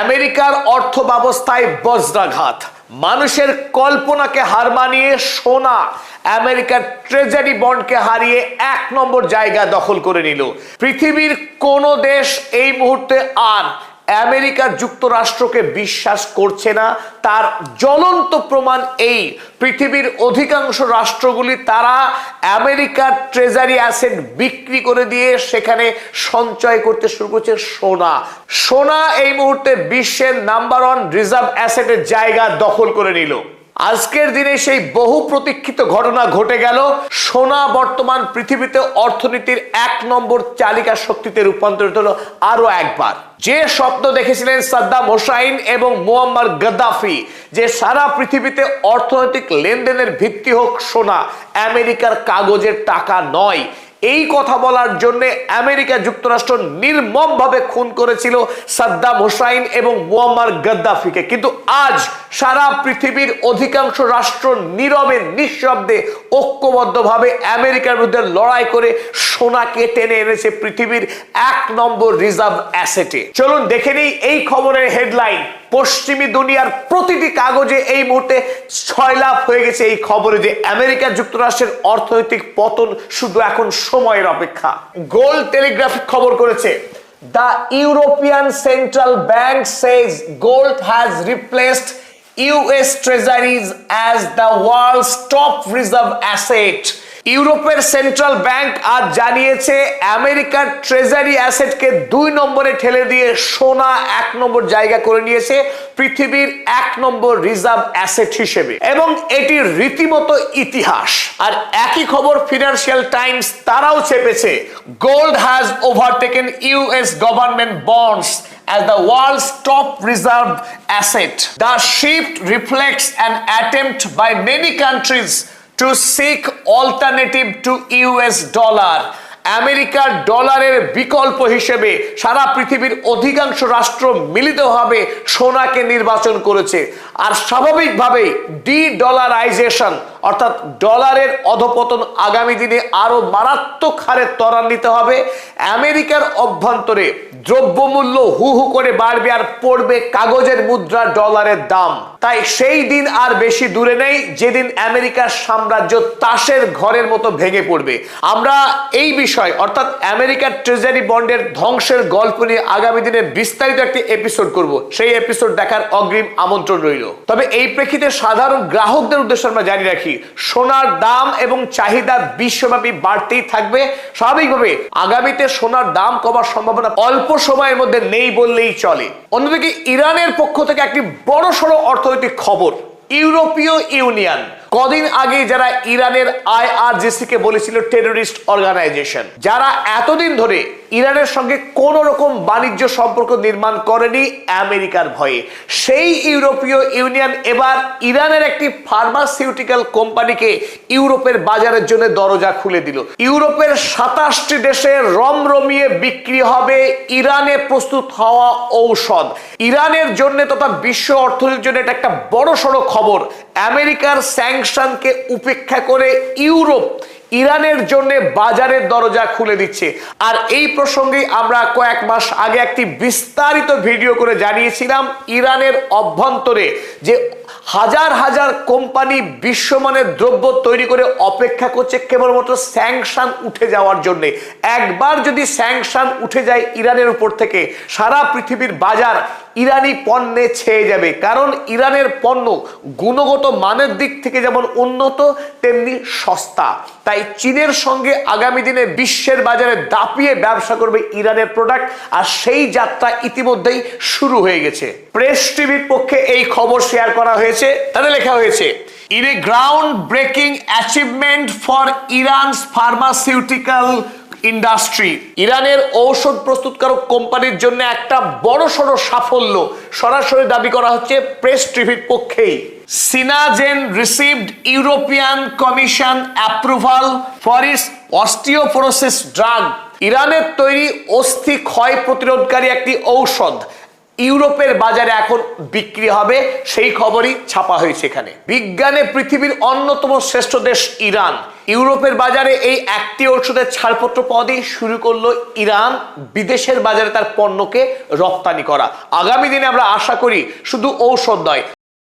আমেরিকার অর্থ ব্যবস্থায় বজ্রাঘাত, মানুষের কল্পনাকে হার মানিয়ে সোনা আমেরিকার ট্রেজারি বন্ডকে হারিয়ে 1 নম্বর জায়গা দখল করে নিল। পৃথিবীর কোন দেশ এই মুহূর্তে আর আমেরিকা যুক্তরাষ্ট্রকে বিশ্বাস করছে না। তার জ্বলন্ত প্রমাণ এই, পৃথিবীর অধিকাংশ রাষ্ট্রগুলি তারা আমেরিকার ট্রেজারি অ্যাসেট বিক্রি করে দিয়ে সেখানে সঞ্চয় করতে শুরু করছে সোনা। সোনা এই মুহূর্তে বিশ্বের নাম্বার 1 রিজার্ভ অ্যাসেটের জায়গা দখল করে নিল। আজকের দিনে সেই বহু প্রতীক্ষিত ঘটনা ঘটে গেল। সোনা বর্তমান পৃথিবীতে অর্থনীতির 1 নম্বর চালিকা শক্তিতে রূপান্তরিত হলো আরো একবার। যে স্বপ্ন দেখেছিলেন সাদ্দাম হোসাইন এবং মুয়াম্মার গাদ্দাফি, যে সারা পৃথিবীতে অর্থনৈতিক লেনদেনের ভিত্তি হোক সোনা, আমেরিকার কাগজের টাকা নয়, এই কথা বলার জন্য আমেরিকা যুক্তরাষ্ট্র নির্মমভাবে খুন করেছিল সাদ্দাম হোসাইন এবং মুয়াম্মার গাদ্দাফিকে। কিন্তু আজ সারা পৃথিবীর অধিকাংশ রাষ্ট্র নীরবে নিঃশব্দে ঐক্যবদ্ধভাবে আমেরিকার বিরুদ্ধে লড়াই করে সোনাকে টেনে এনেছে পৃথিবীর 1 নম্বর রিজার্ভ অ্যাসেটে। চলুন দেখে নিই এই খবরের হেডলাইন। পশ্চিমী দুনিয়ার প্রতিটি কাগজে এই মুহূর্তে ছয়লাভ হয়ে গেছে এই খবরে যে আমেরিকা যুক্তরাষ্ট্রের অর্থনৈতিক পতন শুধু এখন সময়ের অপেক্ষা। গোল্ড টেলিগ্রাফিক খবর করেছে, the European central bank Sage gold has replaced US Treasuries as the world's top reserve asset। ইউরোপের সেন্ট্রাল ব্যাংক আজ জানিয়েছে আমেরিকার ট্রেজারি অ্যাসেটকে 2 নম্বরে ঠেলে দিয়ে সোনা 1 নম্বর জায়গা করে নিয়েছে পৃথিবীর 1 নম্বর রিজার্ভ অ্যাসেট হিসেবে, এবং এটি রীতিমতো ইতিহাস। আর একই খবর ফিনান্সিয়াল টাইমস তারাও চেপেছে, gold has overtaken US government bonds as the world's top reserve asset। The shift reflects an attempt by many countries to seek alternative to US dollar। আমেরিকার ডলারের বিকল্প হিসেবে সারা পৃথিবীর অধিকাংশ রাষ্ট্র মিলিতভাবে সোনাকে নির্বাচন করেছে। আর স্বাভাবিকভাবেই ডি-ডলারাইজেশন অর্থাৎ ডলারের অধপতন আগামী দিনে আরো মারাত্মক হারে ত্বরান্বিত হবে। আমেরিকার অভ্যন্তরে দ্রব্যমূল্য হু হু করে বাড়বে আর পড়বে কাগজের মুদ্রা ডলারের দাম। তাই সেই দিন আর বেশি দূরে নেই যেদিন আমেরিকার সাম্রাজ্য তাসের ঘরের মতো ভেঙে পড়বে। আমরা এই বিষয় অর্থাৎ আমেরিকার ট্রেজারি বন্ডের ধ্বংসের গল্প নিয়ে আগামী দিনে বিস্তারিত একটি এপিসোড করব, সেই এপিসোড দেখার অগ্রিম আমন্ত্রণ রইল। তবে এই প্রেক্ষিতে সাধারণ গ্রাহকদের উদ্দেশ্যে আমরা জানিয়ে রাখি, সোনার দাম এবং চাহিদা বিশ্বব্যাপী বাড়তেই থাকবে। স্বাভাবিকভাবে আগামীতে সোনার দাম কমার সম্ভাবনা অল্প সময়ের মধ্যে নেই বললেই চলে। অন্যদিকে ইরানের পক্ষ থেকে একটি বড়সড় অর্থনৈতিক খবর। ইউরোপীয় ইউনিয়ন কদিন আগে যারা ইরানের IRGC কে বলেছিল টেররিস্ট অর্গানাইজেশন, যারা এতদিন ধরে ইরানের সঙ্গে কোন রকম বাণিজ্য সম্পর্ক নির্মাণ করেনি আমেরিকার ভয়ে, সেই ইউরোপীয় ইউনিয়ন এবার ইরানের একটি ফার্মাসিউটিক্যাল কোম্পানিকে ইউরোপের বাজারের জন্য দরজা খুলে দিল। ইউরোপের 27টি দেশে রমরমিয়ে বিক্রি হবে ইরানে প্রস্তুত হওয়া ঔষধ। ইরানের জন্য তথা বিশ্ব অর্থনীতির জন্য এটা একটা বড়সড় খবর। আমেরিকার স্যাংশনকে উপেক্ষা করে ইউরোপ ইরানের জন্য বাজারের দরজা খুলে দিচ্ছে। আর এই প্রসঙ্গে আমরা কয়েক মাস আগে একটি বিস্তারিত ভিডিও করে জানিয়েছিলাম, ইরানের অভ্যন্তরে যে হাজার হাজার কোম্পানি বিশ্বমানের দ্রব্য তৈরি করে অপেক্ষা করছে কেবলমাত্র স্যাংশন উঠে যাওয়ার জন্য। একবার যদি স্যাংশন উঠে যায় ইরানের উপর থেকে, সারা পৃথিবীর বাজার ইরানি পণ্যে ছেয়ে যাবে। কারণ ইরানের পণ্য গুণগত মানের দিক থেকে যেমন উন্নত তেমনি সস্তা। তাই চীনের সঙ্গে আগামী দিনে বিশ্বের বাজারে দাপিয়ে ব্যবসা করবে ইরানের প্রোডাক্ট, আর সেই যাত্রা ইতিমধ্যেই শুরু হয়ে গেছে। প্রেস টিভির পক্ষে এই খবর শেয়ার করা হয়েছে। তাতে লেখা হয়েছে, in a ground breaking achievement for ইরানস pharmaceutical industry. ইরানের ঔষধ প্রস্তুতকারক কোম্পানির জন্য একটা বড়সড় সাফল্য সরাসরি দাবি করা হচ্ছে প্রেস টিভির পক্ষেই। CinnaGen received European Commission approval for its osteoporosis drug. ইরানের তৈরি অস্থি ক্ষয় প্রতিরোধকারী একটি ঔষধ ইউরোপের বাজারে এখন বিক্রি হবে, সেই খবরই ছাপা হয়েছে এখানে। বিজ্ঞানে পৃথিবীর অন্যতম শ্রেষ্ঠ দেশ ইরান, ইউরোপের বাজারে এই একটি ওষুধের ছাড়পত্র পাওয়া দিয়ে শুরু করলো ইরান বিদেশের বাজারে তার পণ্যকে রপ্তানি করা। আগামী দিনে আমরা আশা করি শুধু ঔষধ নয়,